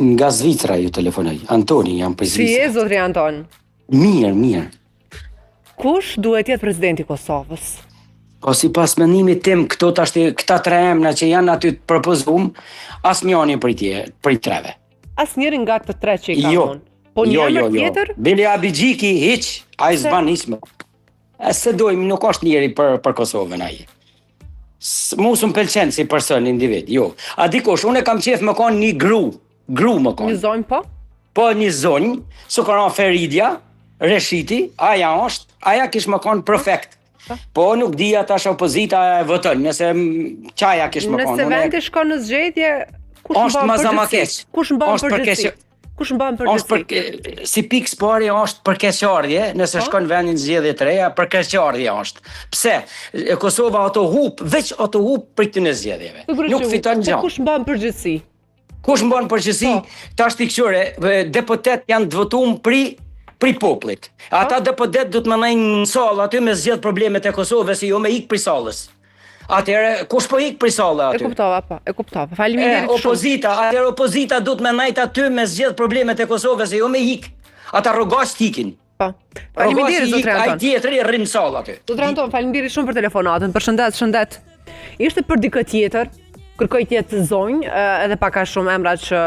Nga Zvicra ju telefonoj. Antoni jam për Si Zvicra. je, zotri Anton? Mirë. Kush duhet jetë presidenti i Kosovës? Po si pas menimit tim, këta tre emra që janë aty të propozum, as njoni për i treve. Asnjëri nga të tre që i kam Jo. unë. Po një emër tjetër? Bili Abigjiki, hiq, a i zban ismë. E se dojmë, nuk është njeri për Kosovën aji. Mu s'm pëlqen si person, individ, jo. A dikush, unë e kam qef më konë një gru më konë. Një zonjë po? Po një zonjë, su kanë Feridja, Reshiti, aja kish më konë perfekt. Po nuk dija tash opozita e voton, nëse qaja kish më konë. Nëse vendi shkon në zgjedhje, është ma zama keq. Kush mban përgjegjësi? Kush mban përgjegjësi? Si pikë spari është për keqardhje, nëse shkon vendin zgjedhje të reja, për keqardhje është. Pse? Kosova veç ato hub për këtë në zgjedhjeve. Nuk fiton gjë. Kush mban përgjegjësi? Kush mban përgjegjësi? Tash ti këtyre deputet janë të votuar pri popullit. Ata deputet do të mënajnë në sallë aty me zgjedh problemet e Kosovës, jo me ik prej sallës. Atëherë kush po ik prej sallë aty? E kuptova. Faleminderit shumë. Opozita do të mënajt aty me zgjedh problemet e Kosovës, jo me ik. Ata rrogash ikin. Po. Faleminderit zotri Anton. Ai tjetri rrin në sallë aty. Zotri Anton, faleminderit shumë për telefonatën. Përshëndet. Ishte për dikë tjetër. Kërkoj të jetë zonjë, edhe pak a shumë emra që